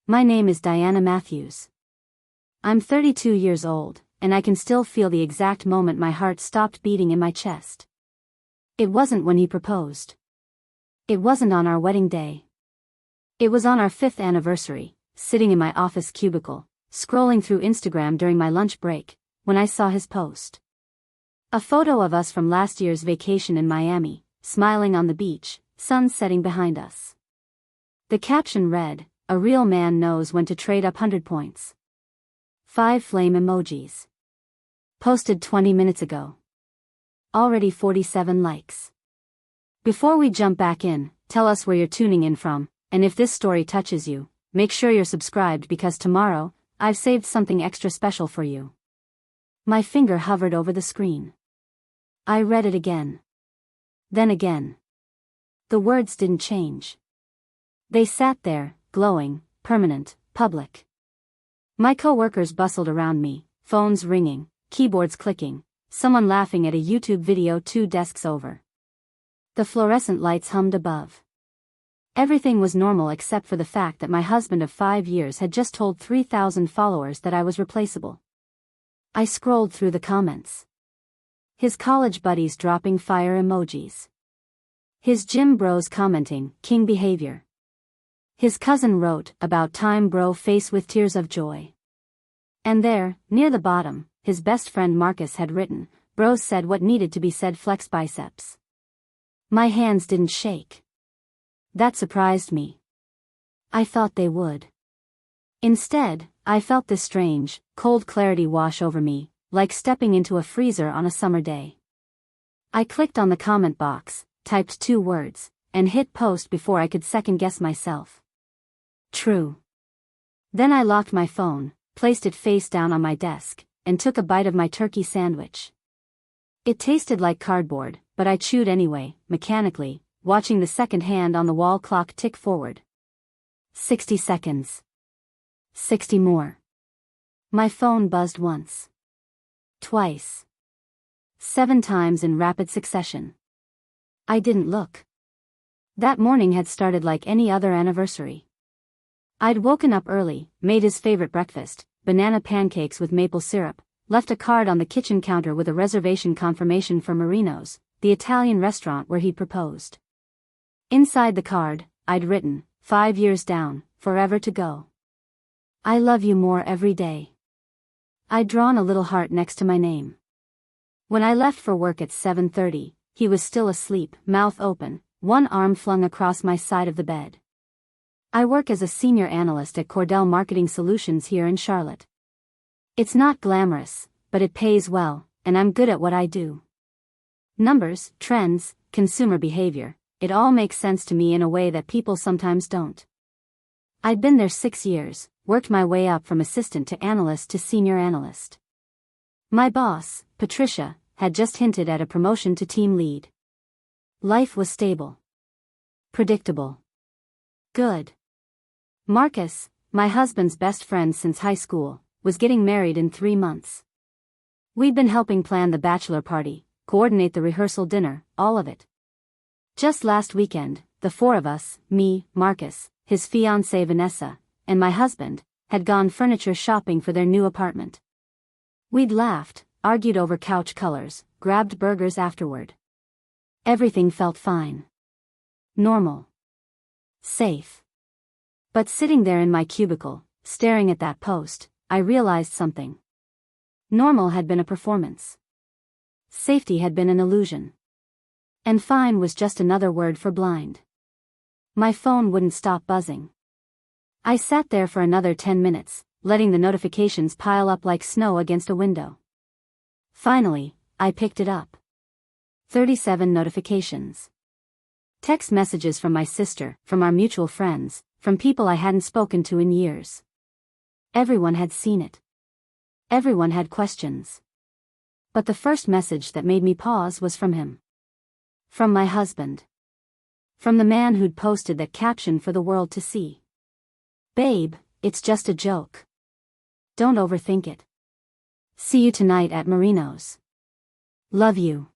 My name is Diana Matthews. I'm 32 years old, and I can still feel the exact moment my heart stopped beating in my chest. It wasn't when he proposed. It wasn't on our wedding day. It was on our 5th anniversary, sitting in my office cubicle, scrolling through Instagram during my lunch break, when I saw his post. A photo of us from last year's vacation in Miami, smiling on the beach, sun setting behind us. The caption read, "A real man knows when to trade up 100 points. 5 flame emojis. Posted 20 minutes ago. Already 47 likes." Before we jump back in, tell us where you're tuning in from, and if this story touches you, make sure you're subscribed because tomorrow, I've saved something extra special for you. My finger hovered over the screen. I read it again. Then again. The words didn't change. They sat there, glowing, permanent, public. My coworkers bustled around me, phones ringing, keyboards clicking, someone laughing at a YouTube video 2 desks over. The fluorescent lights hummed above. Everything was normal except for the fact that my husband of 5 years had just told 3,000 followers that I was replaceable. I scrolled through the comments. His college buddies dropping fire emojis. His gym bros commenting, "King behavior." His cousin wrote, "About time bro," face with tears of joy. And there, near the bottom, his best friend Marcus had written, "Bros said what needed to be said, flex biceps." My hands didn't shake. That surprised me. I thought they would. Instead, I felt this strange, cold clarity wash over me, like stepping into a freezer on a summer day. I clicked on the comment box, typed 2 words, and hit post before I could second-guess myself. True. Then I locked my phone, placed it face down on my desk, and took a bite of my turkey sandwich. It tasted like cardboard, but I chewed anyway, mechanically, watching the second hand on the wall clock tick forward. 60 seconds. 60 more. My phone buzzed once. Twice. 7 times in rapid succession. I didn't look. That morning had started like any other anniversary. I'd woken up early, made his favorite breakfast, banana pancakes with maple syrup, left a card on the kitchen counter with a reservation confirmation for Marino's, the Italian restaurant where he'd proposed. Inside the card, I'd written, 5 years down, forever to go. I love you more every day. I'd drawn a little heart next to my name. When I left for work at 7:30, he was still asleep, mouth open, one arm flung across my side of the bed. I work as a senior analyst at Cordell Marketing Solutions here in Charlotte. It's not glamorous, but it pays well, and I'm good at what I do. Numbers, trends, consumer behavior, it all makes sense to me in a way that people sometimes don't. I'd been there 6 years, worked my way up from assistant to analyst to senior analyst. My boss, Patricia, had just hinted at a promotion to team lead. Life was stable. Predictable. Good. Marcus, my husband's best friend since high school, was getting married in 3 months. We'd been helping plan the bachelor party, coordinate the rehearsal dinner, all of it. Just last weekend, the 4 of us, me, Marcus, his fiancée Vanessa, and my husband, had gone furniture shopping for their new apartment. We'd laughed, argued over couch colors, grabbed burgers afterward. Everything felt fine. Normal. Safe. But sitting there in my cubicle, staring at that post, I realized something. Normal had been a performance. Safety had been an illusion. And fine was just another word for blind. My phone wouldn't stop buzzing. I sat there for another 10 minutes, letting the notifications pile up like snow against a window. Finally, I picked it up. 37 notifications. Text messages from my sister, from our mutual friends, from people I hadn't spoken to in years. Everyone had seen it. Everyone had questions. But the first message that made me pause was from him. From my husband. From the man who'd posted that caption for the world to see. "Babe, it's just a joke. Don't overthink it. See you tonight at Marino's. Love you.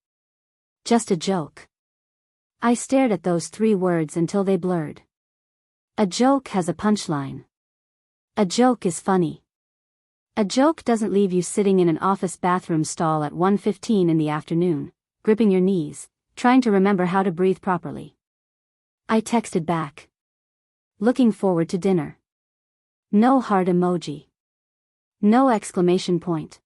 Just a joke." I stared at those 3 words until they blurred. A joke has a punchline. A joke is funny. A joke doesn't leave you sitting in an office bathroom stall at 1:15 in the afternoon, gripping your knees, trying to remember how to breathe properly. I texted back. Looking forward to dinner. No heart emoji. No exclamation point.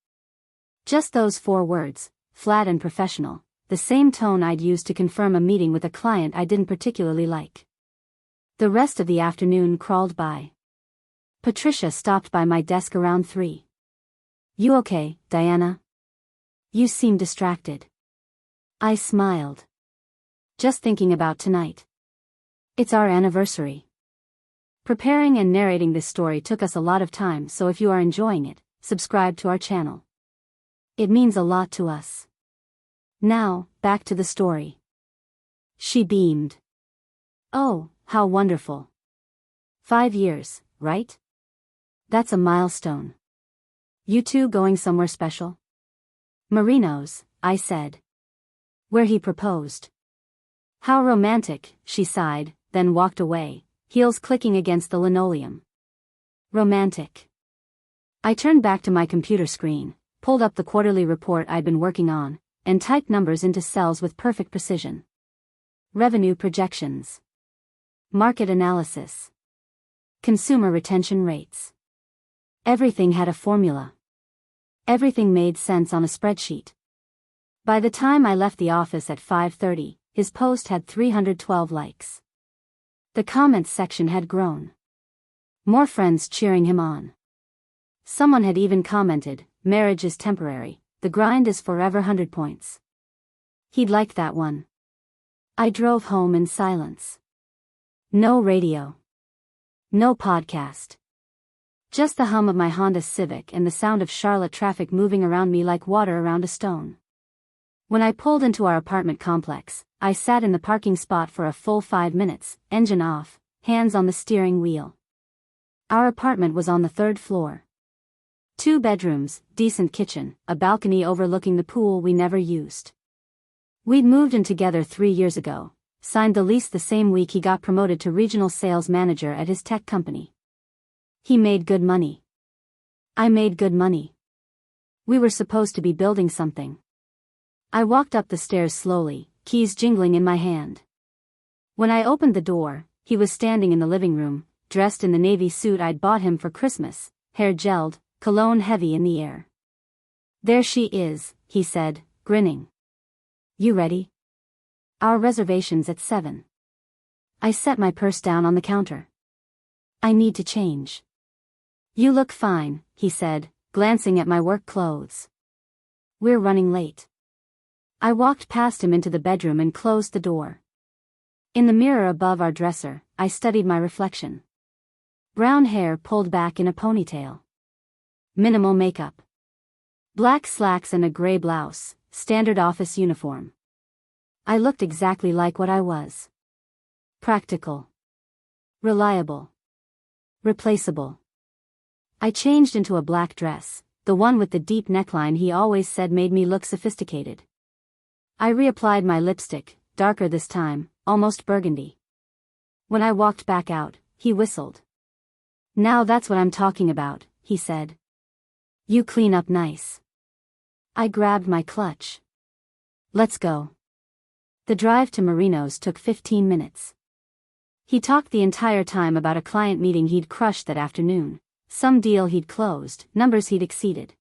Just those 4 words, flat and professional, the same tone I'd used to confirm a meeting with a client I didn't particularly like. The rest of the afternoon crawled by. Patricia stopped by my desk around 3. "You okay, Diana? You seem distracted." I smiled. "Just thinking about tonight. It's our anniversary." Preparing and narrating this story took us a lot of time, so if you are enjoying it, subscribe to our channel. It means a lot to us. Now, back to the story. She beamed. "Oh, how wonderful. 5 years, right? That's a milestone. You two going somewhere special?" "Marino's," I said. "Where he proposed." "How romantic," she sighed, then walked away, heels clicking against the linoleum. Romantic. I turned back to my computer screen, pulled up the quarterly report I'd been working on, and typed numbers into cells with perfect precision. Revenue projections. Market analysis. Consumer retention rates. Everything had a formula. Everything made sense on a spreadsheet. By the time I left the office at 5:30, his post had 312 likes. The comments section had grown. More friends cheering him on. Someone had even commented, "Marriage is temporary, the grind is forever 100 points." He'd liked that one. I drove home in silence. No radio. No podcast. Just the hum of my Honda Civic and the sound of Charlotte traffic moving around me like water around a stone. When I pulled into our apartment complex, I sat in the parking spot for a full 5 minutes, engine off, hands on the steering wheel. Our apartment was on the 3rd floor. 2 bedrooms, decent kitchen, a balcony overlooking the pool we never used. We'd moved in together 3 years ago, signed the lease the same week he got promoted to regional sales manager at his tech company. He made good money. I made good money. We were supposed to be building something. I walked up the stairs slowly, keys jingling in my hand. When I opened the door, he was standing in the living room, dressed in the navy suit I'd bought him for Christmas, hair gelled, cologne heavy in the air. "There she is," he said, grinning. "You ready? Our reservation's at 7. I set my purse down on the counter. "I need to change." "You look fine," he said, glancing at my work clothes. "We're running late." I walked past him into the bedroom and closed the door. In the mirror above our dresser, I studied my reflection. Brown hair pulled back in a ponytail. Minimal makeup. Black slacks and a gray blouse, standard office uniform. I looked exactly like what I was. Practical. Reliable. Replaceable. I changed into a black dress, the one with the deep neckline he always said made me look sophisticated. I reapplied my lipstick, darker this time, almost burgundy. When I walked back out, he whistled. "Now that's what I'm talking about," he said. "You clean up nice." I grabbed my clutch. "Let's go." The drive to Marino's took 15 minutes. He talked the entire time about a client meeting he'd crushed that afternoon, some deal he'd closed, numbers he'd exceeded.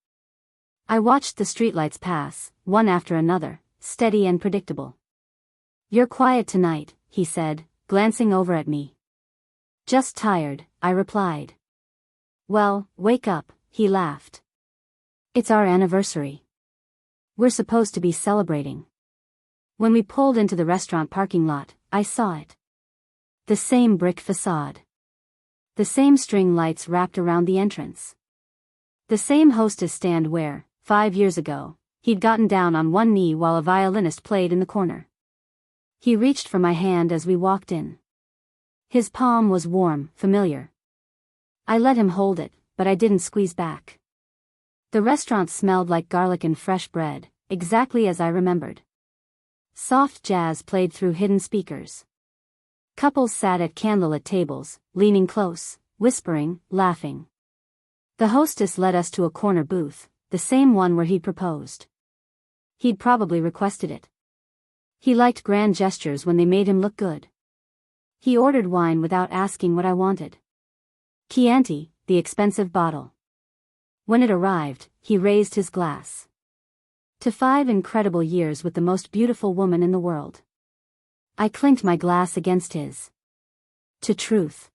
I watched the streetlights pass, one after another, steady and predictable. "You're quiet tonight," he said, glancing over at me. "Just tired," I replied. "Well, wake up," he laughed. "It's our anniversary. We're supposed to be celebrating." When we pulled into the restaurant parking lot, I saw it. The same brick facade. The same string lights wrapped around the entrance. The same hostess stand where, 5 years ago, he'd gotten down on one knee while a violinist played in the corner. He reached for my hand as we walked in. His palm was warm, familiar. I let him hold it, but I didn't squeeze back. The restaurant smelled like garlic and fresh bread, exactly as I remembered. Soft jazz played through hidden speakers. Couples sat at candlelit tables, leaning close, whispering, laughing. The hostess led us to a corner booth, the same one where he'd proposed. He'd probably requested it. He liked grand gestures when they made him look good. He ordered wine without asking what I wanted. Chianti, the expensive bottle. When it arrived, he raised his glass. To 5 incredible years with the most beautiful woman in the world. I clinked my glass against his. To truth.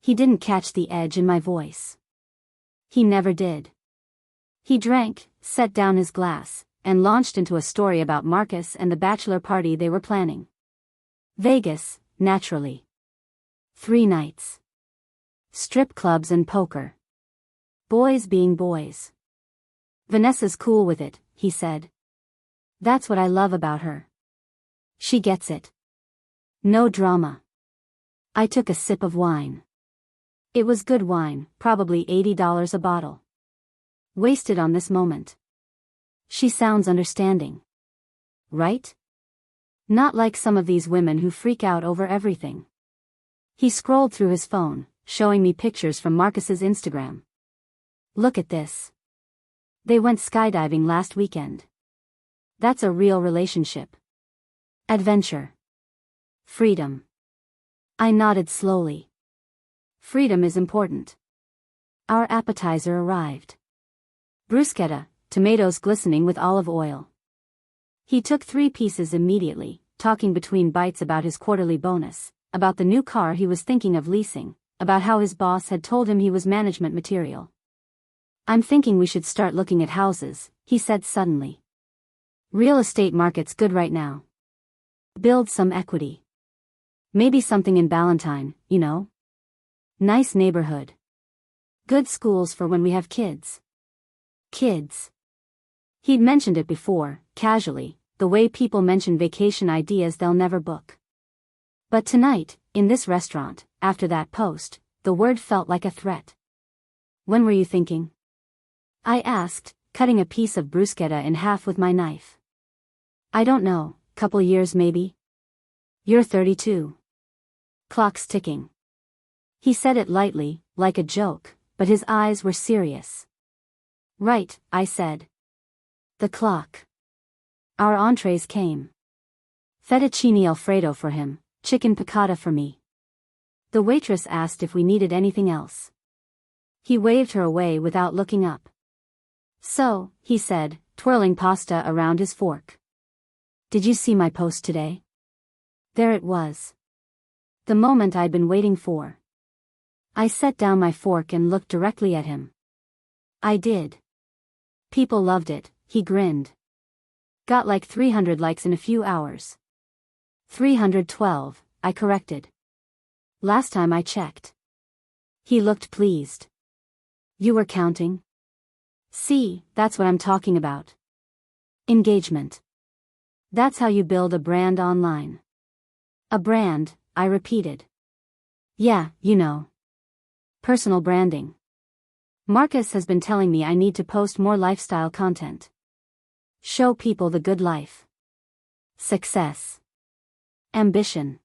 He didn't catch the edge in my voice. He never did. He drank, set down his glass, and launched into a story about Marcus and the bachelor party they were planning. Vegas, naturally. 3 nights. Strip clubs and poker. Boys being boys. Vanessa's cool with it, he said. That's what I love about her. She gets it. No drama. I took a sip of wine. It was good wine, probably $80 a bottle. Wasted on this moment. She sounds understanding. Right? Not like some of these women who freak out over everything. He scrolled through his phone, showing me pictures from Marcus's Instagram. Look at this. They went skydiving last weekend. That's a real relationship. Adventure. Freedom. I nodded slowly. Freedom is important. Our appetizer arrived. Bruschetta, tomatoes glistening with olive oil. He took 3 pieces immediately, talking between bites about his quarterly bonus, about the new car he was thinking of leasing, about how his boss had told him he was management material. I'm thinking we should start looking at houses, he said suddenly. Real estate market's good right now. Build some equity. Maybe something in Ballantyne, you know? Nice neighborhood. Good schools for when we have kids. Kids. He'd mentioned it before, casually, the way people mention vacation ideas they'll never book. But tonight, in this restaurant, after that post, the word felt like a threat. When were you thinking? I asked, cutting a piece of bruschetta in half with my knife. I don't know, couple years maybe. You're 32. Clock's ticking. He said it lightly, like a joke, but his eyes were serious. Right, I said. The clock. Our entrees came. Fettuccine Alfredo for him, chicken piccata for me. The waitress asked if we needed anything else. He waved her away without looking up. So, he said, twirling pasta around his fork. Did you see my post today? There it was. The moment I'd been waiting for. I set down my fork and looked directly at him. I did. People loved it, he grinned. Got like 300 likes in a few hours. 312, I corrected. Last time I checked. He looked pleased. You were counting? See, that's what I'm talking about. Engagement. That's how you build a brand online. A brand, I repeated. Yeah, you know. Personal branding. Marcus has been telling me I need to post more lifestyle content. Show people the good life. Success. Ambition.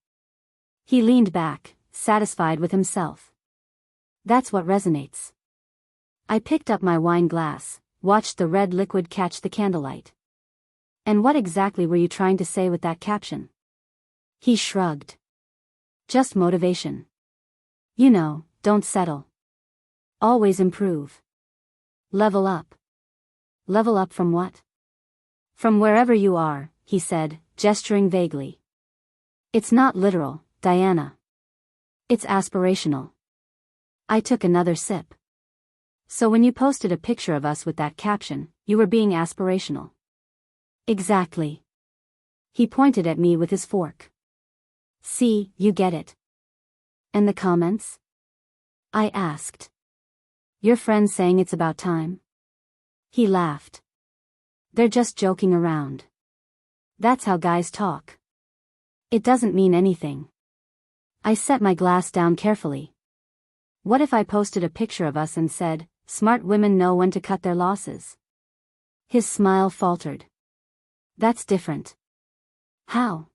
He leaned back, satisfied with himself. That's what resonates. I picked up my wine glass, watched the red liquid catch the candlelight. And what exactly were you trying to say with that caption? He shrugged. Just motivation. You know, don't settle. Always improve. Level up. Level up from what? From wherever you are, he said, gesturing vaguely. It's not literal, Diana. It's aspirational. I took another sip. So when you posted a picture of us with that caption, you were being aspirational. Exactly. He pointed at me with his fork. See, you get it. And the comments? I asked. Your friends saying it's about time? He laughed. They're just joking around. That's how guys talk. It doesn't mean anything. I set my glass down carefully. What if I posted a picture of us and said, smart women know when to cut their losses? His smile faltered. That's different. How?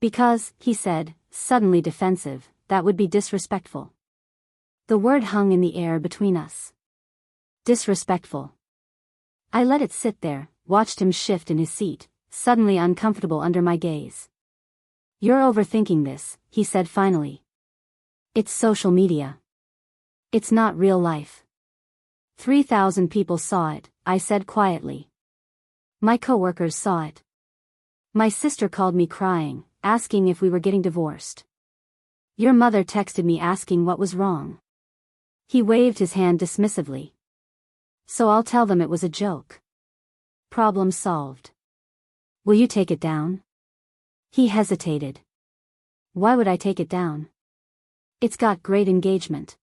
Because, he said, suddenly defensive, that would be disrespectful. The word hung in the air between us. Disrespectful. I let it sit there, watched him shift in his seat, suddenly uncomfortable under my gaze. You're overthinking this, he said finally. It's social media. It's not real life. 3,000 people saw it, I said quietly. My coworkers saw it. My sister called me crying, asking if we were getting divorced. Your mother texted me asking what was wrong. He waved his hand dismissively. So I'll tell them it was a joke. Problem solved. Will you take it down? He hesitated. Why would I take it down? It's got great engagement.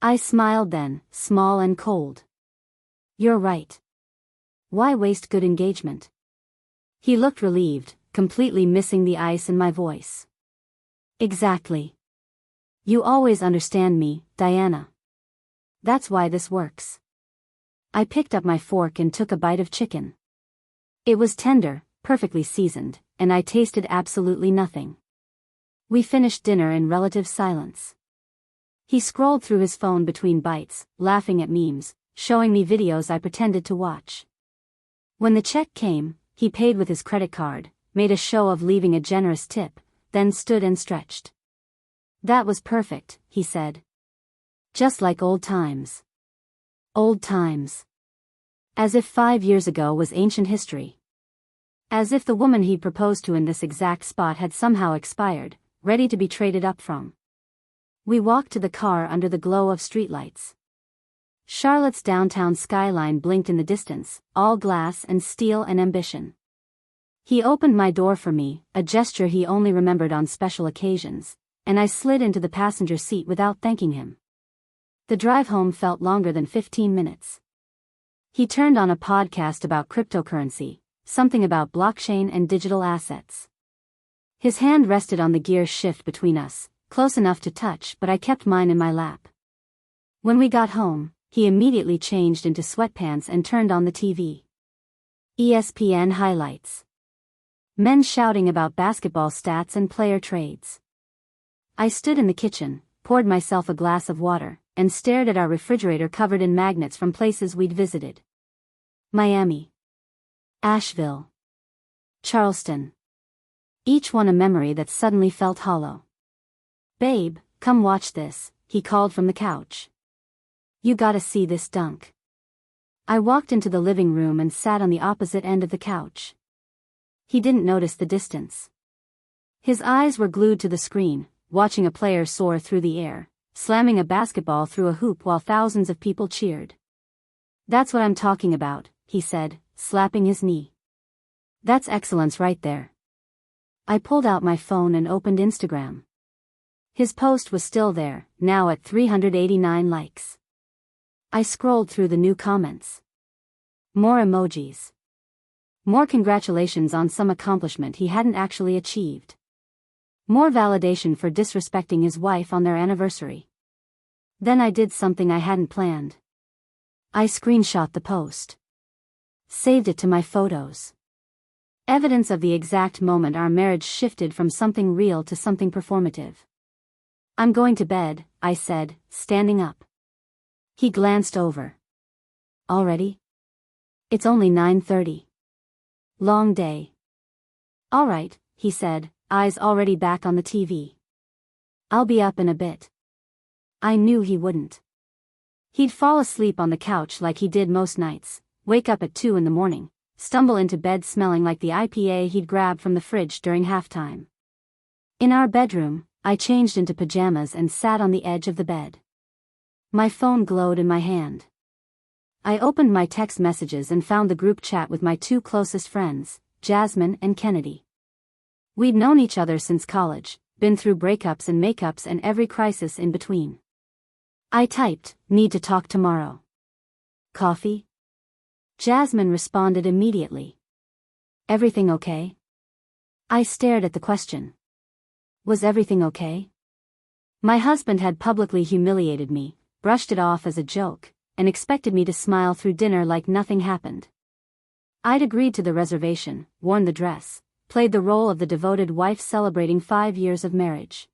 I smiled then, small and cold. You're right. Why waste good engagement? He looked relieved, completely missing the ice in my voice. Exactly. You always understand me, Diana. That's why this works. I picked up my fork and took a bite of chicken. It was tender, perfectly seasoned, and I tasted absolutely nothing. We finished dinner in relative silence. He scrolled through his phone between bites, laughing at memes, showing me videos I pretended to watch. When the check came, he paid with his credit card, made a show of leaving a generous tip, then stood and stretched. That was perfect, he said. Just like old times. Old times. As if 5 years ago was ancient history. As if the woman he proposed to in this exact spot had somehow expired, ready to be traded up from. We walked to the car under the glow of streetlights. Charlotte's downtown skyline blinked in the distance, all glass and steel and ambition. He opened my door for me, a gesture he only remembered on special occasions, and I slid into the passenger seat without thanking him. The drive home felt longer than 15 minutes. He turned on a podcast about cryptocurrency, something about blockchain and digital assets. His hand rested on the gear shift between us, close enough to touch, but I kept mine in my lap. When we got home, he immediately changed into sweatpants and turned on the TV. ESPN highlights. Men shouting about basketball stats and player trades. I stood in the kitchen, poured myself a glass of water, and stared at our refrigerator covered in magnets from places we'd visited. Miami. Asheville. Charleston. Each one a memory that suddenly felt hollow. Babe, come watch this, he called from the couch. You gotta see this dunk. I walked into the living room and sat on the opposite end of the couch. He didn't notice the distance. His eyes were glued to the screen, watching a player soar through the air, slamming a basketball through a hoop while thousands of people cheered. That's what I'm talking about, he said, slapping his knee. That's excellence right there. I pulled out my phone and opened Instagram. His post was still there, now at 389 likes. I scrolled through the new comments. More emojis. More congratulations on some accomplishment he hadn't actually achieved. More validation for disrespecting his wife on their anniversary. Then I did something I hadn't planned. I screenshot the post. Saved it to my photos. Evidence of the exact moment our marriage shifted from something real to something performative. I'm going to bed, I said, standing up. He glanced over. Already? It's only 9:30. Long day. All right, he said, eyes already back on the TV. I'll be up in a bit. I knew he wouldn't. He'd fall asleep on the couch like he did most nights, wake up at 2 in the morning, stumble into bed smelling like the IPA he'd grabbed from the fridge during halftime. In our bedroom, I changed into pajamas and sat on the edge of the bed. My phone glowed in my hand. I opened my text messages and found the group chat with my 2 closest friends, Jasmine and Kennedy. We'd known each other since college, been through breakups and makeups and every crisis in between. I typed, need to talk tomorrow. Coffee? Jasmine responded immediately. Everything okay? I stared at the question. Was everything okay? My husband had publicly humiliated me, brushed it off as a joke, and expected me to smile through dinner like nothing happened. I'd agreed to the reservation, worn the dress, played the role of the devoted wife celebrating 5 years of marriage.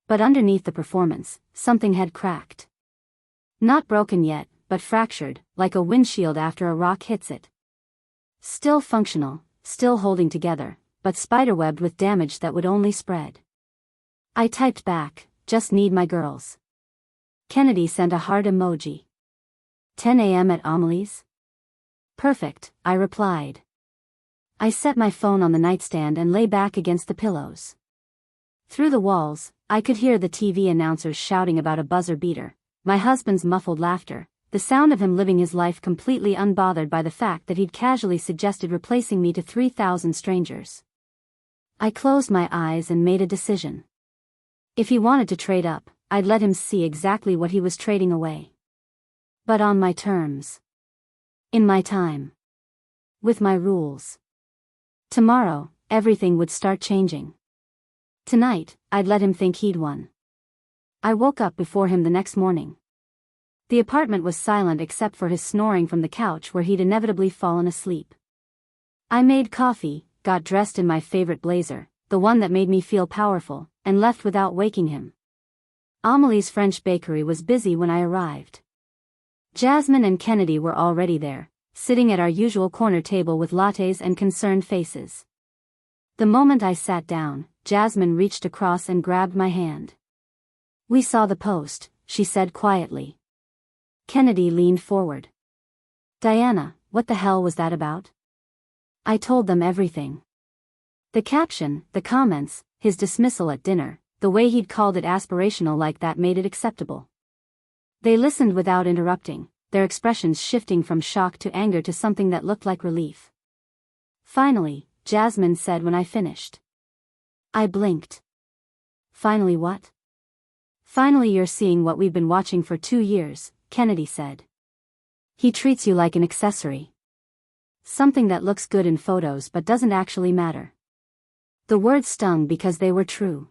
But underneath the performance, something had cracked. Not broken yet, but fractured, like a windshield after a rock hits it. Still functional, still holding together, but spiderwebbed with damage that would only spread. I typed back, "Just need my girls." Kennedy sent a heart emoji. 10 a.m. at Amelie's? Perfect, I replied. I set my phone on the nightstand and lay back against the pillows. Through the walls, I could hear the TV announcers shouting about a buzzer beater, my husband's muffled laughter, the sound of him living his life completely unbothered by the fact that he'd casually suggested replacing me to 3,000 strangers. I closed my eyes and made a decision. If he wanted to trade up, I'd let him see exactly what he was trading away. But on my terms. In my time. With my rules. Tomorrow, everything would start changing. Tonight, I'd let him think he'd won. I woke up before him the next morning. The apartment was silent except for his snoring from the couch where he'd inevitably fallen asleep. I made coffee, got dressed in my favorite blazer, the one that made me feel powerful, and left without waking him. Amelie's French bakery was busy when I arrived. Jasmine and Kennedy were already there, sitting at our usual corner table with lattes and concerned faces. The moment I sat down, Jasmine reached across and grabbed my hand. "We saw the post," she said quietly. Kennedy leaned forward. "Diana, what the hell was that about?" I told them everything. The caption, the comments, his dismissal at dinner, the way he'd called it aspirational like that made it acceptable. They listened without interrupting, their expressions shifting from shock to anger to something that looked like relief. Finally, Jasmine said when I finished. I blinked. "Finally what?" "Finally you're seeing what we've been watching for 2 years, Kennedy said. He treats you like an accessory. Something that looks good in photos but doesn't actually matter." The words stung because they were true.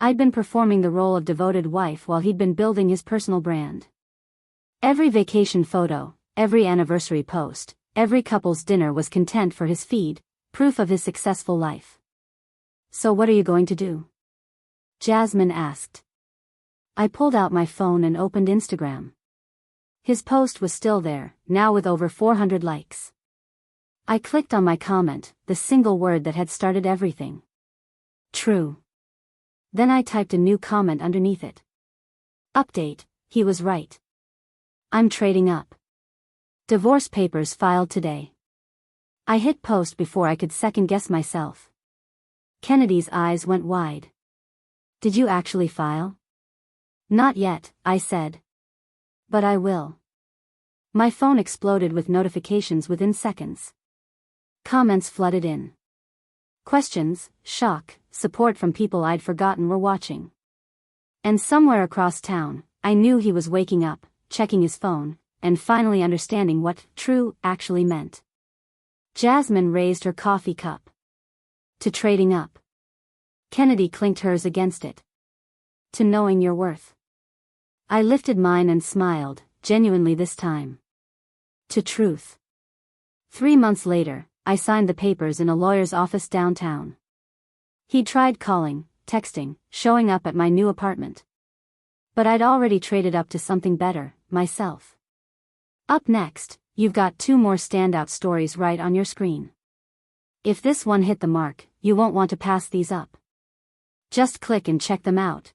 I'd been performing the role of devoted wife while he'd been building his personal brand. Every vacation photo, every anniversary post, every couple's dinner was content for his feed, proof of his successful life. "So what are you going to do?" Jasmine asked. I pulled out my phone and opened Instagram. His post was still there, now with over 400 likes. I clicked on my comment, the single word that had started everything. True. Then I typed a new comment underneath it. Update, he was right. I'm trading up. Divorce papers filed today. I hit post before I could second-guess myself. Kennedy's eyes went wide. "Did you actually file?" "Not yet," I said. "But I will." My phone exploded with notifications within seconds. Comments flooded in. Questions, shock, support from people I'd forgotten were watching. And somewhere across town, I knew he was waking up, checking his phone, and finally understanding what true actually meant. Jasmine raised her coffee cup. "To trading up." Kennedy clinked hers against it. "To knowing your worth." I lifted mine and smiled, genuinely this time. "To truth." 3 months later, I signed the papers in a lawyer's office downtown. He tried calling, texting, showing up at my new apartment. But I'd already traded up to something better, myself. Up next, you've got 2 more standout stories right on your screen. If this one hit the mark, you won't want to pass these up. Just click and check them out.